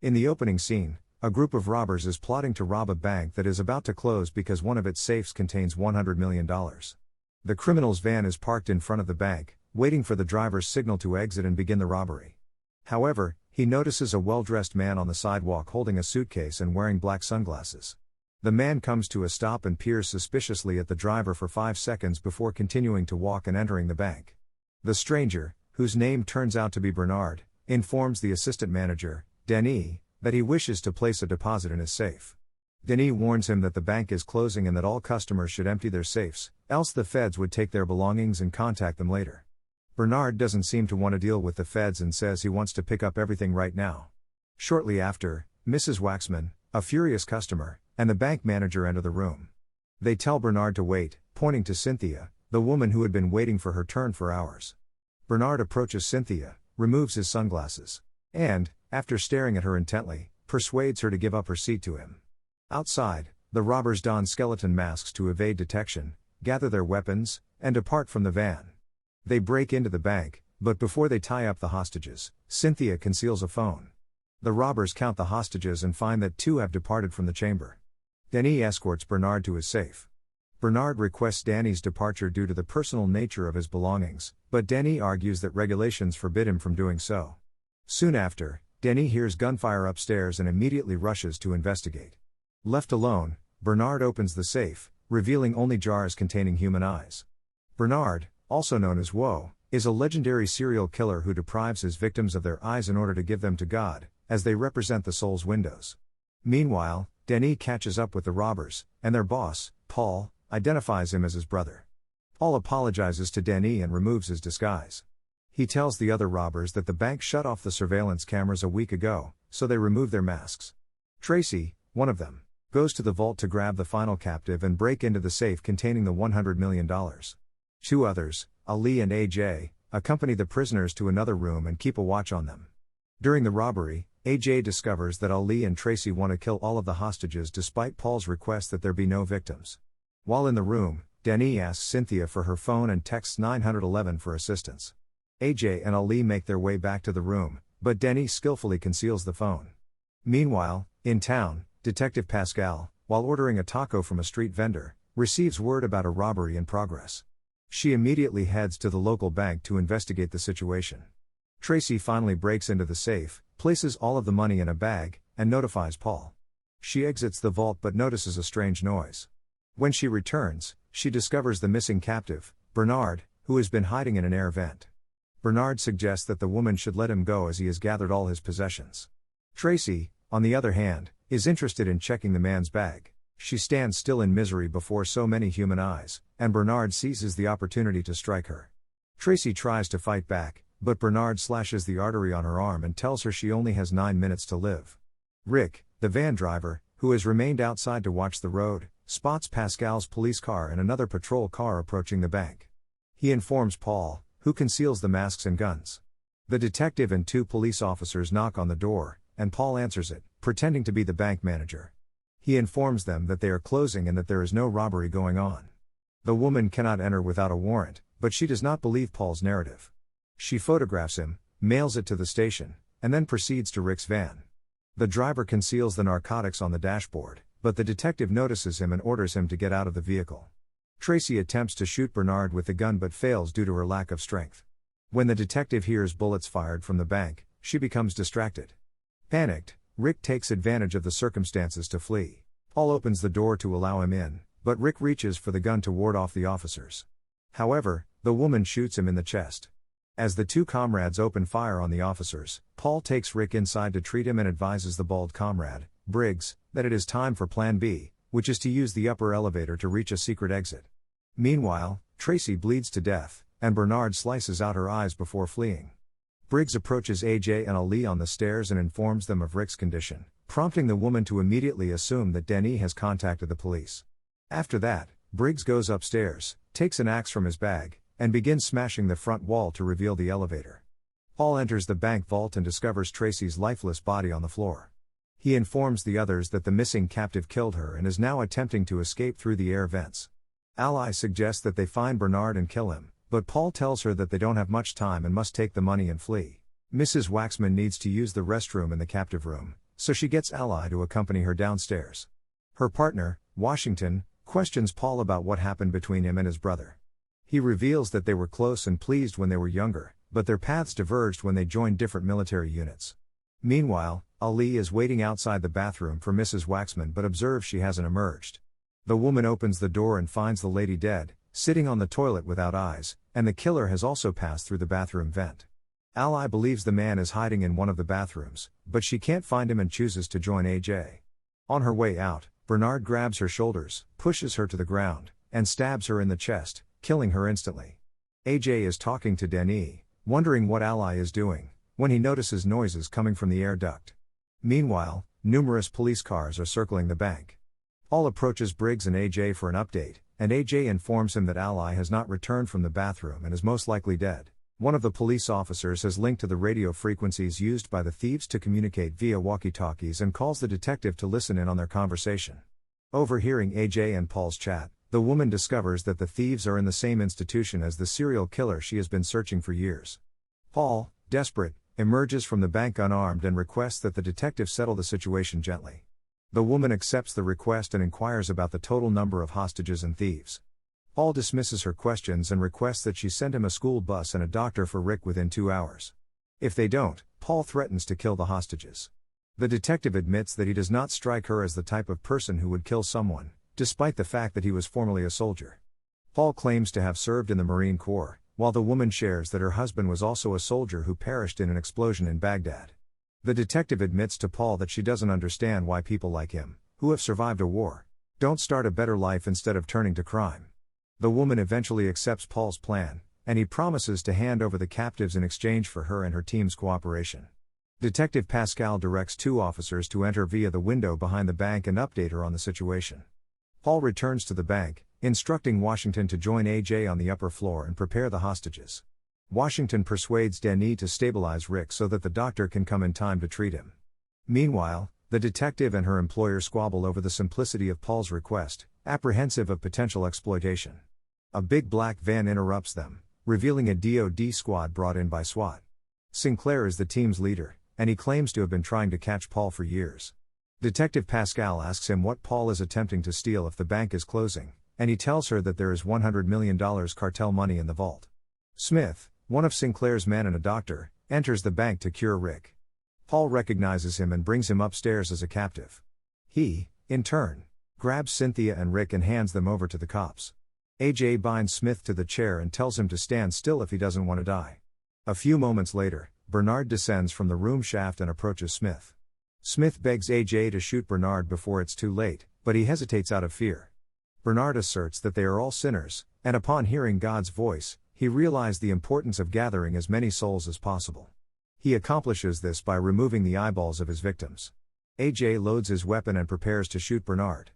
In the opening scene, a group of robbers is plotting to rob a bank that is about to close because one of its safes contains $100 million. The criminal's van is parked in front of the bank, waiting for the driver's signal to exit and begin the robbery. However, he notices a well-dressed man on the sidewalk holding a suitcase and wearing black sunglasses. The man comes to a stop and peers suspiciously at the driver for 5 seconds before continuing to walk and entering the bank. The stranger, whose name turns out to be Bernard, informs the assistant manager, Denis, that he wishes to place a deposit in his safe. Denis warns him that the bank is closing and that all customers should empty their safes, else the feds would take their belongings and contact them later. Bernard doesn't seem to want to deal with the feds and says he wants to pick up everything right now. Shortly after, Mrs. Waxman, a furious customer, and the bank manager enter the room. They tell Bernard to wait, pointing to Cynthia, the woman who had been waiting for her turn for hours. Bernard approaches Cynthia, removes his sunglasses, and, after staring at her intently, persuades her to give up her seat to him. Outside, the robbers don skeleton masks to evade detection, gather their weapons, and depart from the van. They break into the bank, but before they tie up the hostages, Cynthia conceals a phone. The robbers count the hostages and find that 2 have departed from the chamber. Denis escorts Bernard to his safe. Bernard requests Danny's departure due to the personal nature of his belongings, but Denis argues that regulations forbid him from doing so. Soon after, Denis hears gunfire upstairs and immediately rushes to investigate. Left alone, Bernard opens the safe, revealing only jars containing human eyes. Bernard, also known as Woe, is a legendary serial killer who deprives his victims of their eyes in order to give them to God, as they represent the soul's windows. Meanwhile, Denis catches up with the robbers, and their boss, Paul, identifies him as his brother. Paul apologizes to Denis and removes his disguise. He tells the other robbers that the bank shut off the surveillance cameras a week ago, so they remove their masks. Tracy, one of them, goes to the vault to grab the final captive and break into the safe containing the $100 million. 2 others, Ali and AJ, accompany the prisoners to another room and keep a watch on them. During the robbery, AJ discovers that Ali and Tracy want to kill all of the hostages despite Paul's request that there be no victims. While in the room, Denis asks Cynthia for her phone and texts 911 for assistance. AJ and Ali make their way back to the room, but Denis skillfully conceals the phone. Meanwhile, in town, Detective Pascal, while ordering a taco from a street vendor, receives word about a robbery in progress. She immediately heads to the local bank to investigate the situation. Tracy finally breaks into the safe, places all of the money in a bag, and notifies Paul. She exits the vault but notices a strange noise. When she returns, she discovers the missing captive, Bernard, who has been hiding in an air vent. Bernard suggests that the woman should let him go as he has gathered all his possessions. Tracy, on the other hand, is interested in checking the man's bag. She stands still in misery before so many human eyes, and Bernard seizes the opportunity to strike her. Tracy tries to fight back, but Bernard slashes the artery on her arm and tells her she only has 9 minutes to live. Rick, the van driver, who has remained outside to watch the road, spots Pascal's police car and another patrol car approaching the bank. He informs Paul, who conceals the masks and guns. The detective and 2 police officers knock on the door, and Paul answers it, pretending to be the bank manager. He informs them that they are closing and that there is no robbery going on. The woman cannot enter without a warrant, but she does not believe Paul's narrative. She photographs him, mails it to the station, and then proceeds to Rick's van. The driver conceals the narcotics on the dashboard, but the detective notices him and orders him to get out of the vehicle. Tracy attempts to shoot Bernard with the gun but fails due to her lack of strength. When the detective hears bullets fired from the bank, she becomes distracted. Panicked, Rick takes advantage of the circumstances to flee. Paul opens the door to allow him in, but Rick reaches for the gun to ward off the officers. However, the woman shoots him in the chest. As the 2 comrades open fire on the officers, Paul takes Rick inside to treat him and advises the bald comrade, Briggs, that it is time for Plan B, which is to use the upper elevator to reach a secret exit. Meanwhile, Tracy bleeds to death, and Bernard slices out her eyes before fleeing. Briggs approaches AJ and Ali on the stairs and informs them of Rick's condition, prompting the woman to immediately assume that Denis has contacted the police. After that, Briggs goes upstairs, takes an axe from his bag, and begins smashing the front wall to reveal the elevator. Paul enters the bank vault and discovers Tracy's lifeless body on the floor. He informs the others that the missing captive killed her and is now attempting to escape through the air vents. Ali suggests that they find Bernard and kill him, but Paul tells her that they don't have much time and must take the money and flee. Mrs. Waxman needs to use the restroom in the captive room, so she gets Ally to accompany her downstairs. Her partner, Washington, questions Paul about what happened between him and his brother. He reveals that they were close and pleased when they were younger, but their paths diverged when they joined different military units. Meanwhile, Ali is waiting outside the bathroom for Mrs. Waxman but observes she hasn't emerged. The woman opens the door and finds the lady dead, sitting on the toilet without eyes, and the killer has also passed through the bathroom vent. Ally believes the man is hiding in one of the bathrooms, but she can't find him and chooses to join AJ. On her way out, Bernard grabs her shoulders, pushes her to the ground, and stabs her in the chest, killing her instantly. AJ is talking to Denis, wondering what Ally is doing, when he notices noises coming from the air duct. Meanwhile, numerous police cars are circling the bank. Paul approaches Briggs and AJ for an update, and AJ informs him that Ally has not returned from the bathroom and is most likely dead. One of the police officers has linked to the radio frequencies used by the thieves to communicate via walkie-talkies and calls the detective to listen in on their conversation. Overhearing AJ and Paul's chat, the woman discovers that the thieves are in the same institution as the serial killer she has been searching for years. Paul, desperate, emerges from the bank unarmed and requests that the detective settle the situation gently. The woman accepts the request and inquires about the total number of hostages and thieves. Paul dismisses her questions and requests that she send him a school bus and a doctor for Rick within 2 hours. If they don't, Paul threatens to kill the hostages. The detective admits that he does not strike her as the type of person who would kill someone, despite the fact that he was formerly a soldier. Paul claims to have served in the Marine Corps, while the woman shares that her husband was also a soldier who perished in an explosion in Baghdad. The detective admits to Paul that she doesn't understand why people like him, who have survived a war, don't start a better life instead of turning to crime. The woman eventually accepts Paul's plan, and he promises to hand over the captives in exchange for her and her team's cooperation. Detective Pascal directs 2 officers to enter via the window behind the bank and update her on the situation. Paul returns to the bank, instructing Washington to join AJ on the upper floor and prepare the hostages. Washington persuades Denis to stabilize Rick so that the doctor can come in time to treat him. Meanwhile, the detective and her employer squabble over the simplicity of Paul's request, apprehensive of potential exploitation. A big black van interrupts them, revealing a DoD squad brought in by SWAT. Sinclair is the team's leader, and he claims to have been trying to catch Paul for years. Detective Pascal asks him what Paul is attempting to steal if the bank is closing, and he tells her that there is $100 million cartel money in the vault. Smith, one of Sinclair's men and a doctor, enters the bank to cure Rick. Paul recognizes him and brings him upstairs as a captive. He, in turn, grabs Cynthia and Rick and hands them over to the cops. AJ binds Smith to the chair and tells him to stand still if he doesn't want to die. A few moments later, Bernard descends from the room shaft and approaches Smith. Smith begs AJ to shoot Bernard before it's too late, but he hesitates out of fear. Bernard asserts that they are all sinners, and upon hearing God's voice, he realized the importance of gathering as many souls as possible. He accomplishes this by removing the eyeballs of his victims. AJ loads his weapon and prepares to shoot Bernard.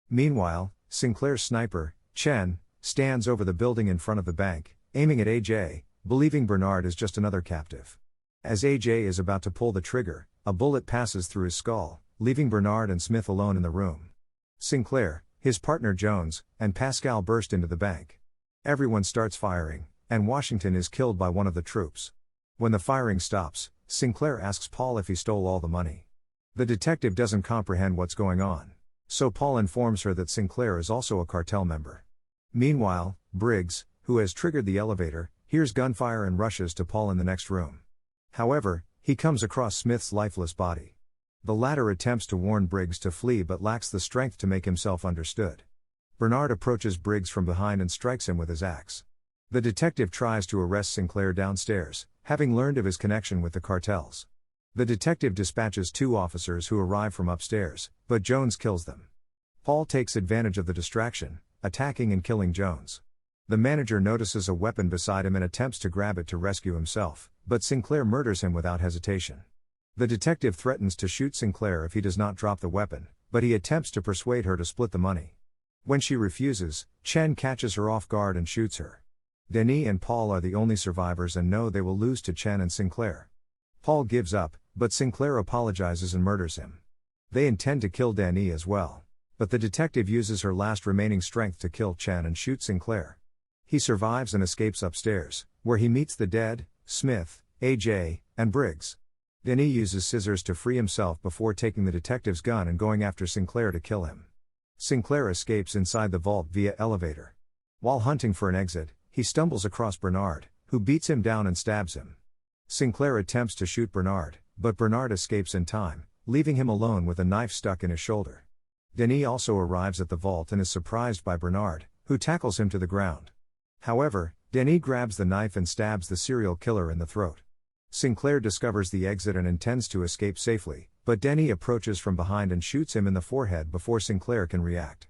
Meanwhile, Sinclair's sniper, Chen, stands over the building in front of the bank, aiming at AJ, believing Bernard is just another captive. As AJ is about to pull the trigger, a bullet passes through his skull, leaving Bernard and Smith alone in the room. Sinclair, his partner Jones, and Pascal burst into the bank. Everyone starts firing, and Washington is killed by one of the troops. When the firing stops, Sinclair asks Paul if he stole all the money. The detective doesn't comprehend what's going on, so Paul informs her that Sinclair is also a cartel member. Meanwhile, Briggs, who has triggered the elevator, hears gunfire and rushes to Paul in the next room. However, he comes across Smith's lifeless body. The latter attempts to warn Briggs to flee but lacks the strength to make himself understood. Bernard approaches Briggs from behind and strikes him with his axe. The detective tries to arrest Sinclair downstairs, having learned of his connection with the cartels. The detective dispatches 2 officers who arrive from upstairs, but Jones kills them. Paul takes advantage of the distraction, attacking and killing Jones. The manager notices a weapon beside him and attempts to grab it to rescue himself, but Sinclair murders him without hesitation. The detective threatens to shoot Sinclair if he does not drop the weapon, but he attempts to persuade her to split the money. When she refuses, Chen catches her off guard and shoots her. Denis and Paul are the only survivors and know they will lose to Chen and Sinclair. Paul gives up, but Sinclair apologizes and murders him. They intend to kill Denis as well, but the detective uses her last remaining strength to kill Chen and shoot Sinclair. He survives and escapes upstairs, where he meets the dead, Smith, AJ, and Briggs. Denis uses scissors to free himself before taking the detective's gun and going after Sinclair to kill him. Sinclair escapes inside the vault via elevator. While hunting for an exit, he stumbles across Bernard, who beats him down and stabs him. Sinclair attempts to shoot Bernard, but Bernard escapes in time, leaving him alone with a knife stuck in his shoulder. Denis also arrives at the vault and is surprised by Bernard, who tackles him to the ground. However, Denis grabs the knife and stabs the serial killer in the throat. Sinclair discovers the exit and intends to escape safely, but Denis approaches from behind and shoots him in the forehead before Sinclair can react.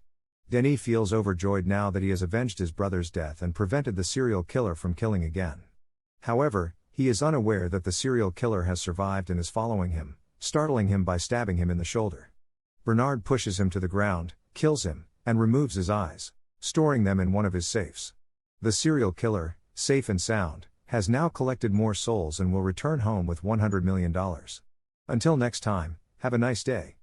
Denis feels overjoyed now that he has avenged his brother's death and prevented the serial killer from killing again. However, he is unaware that the serial killer has survived and is following him, startling him by stabbing him in the shoulder. Bernard pushes him to the ground, kills him, and removes his eyes, storing them in one of his safes. The serial killer, safe and sound, has now collected more souls and will return home with $100 million. Until next time, have a nice day.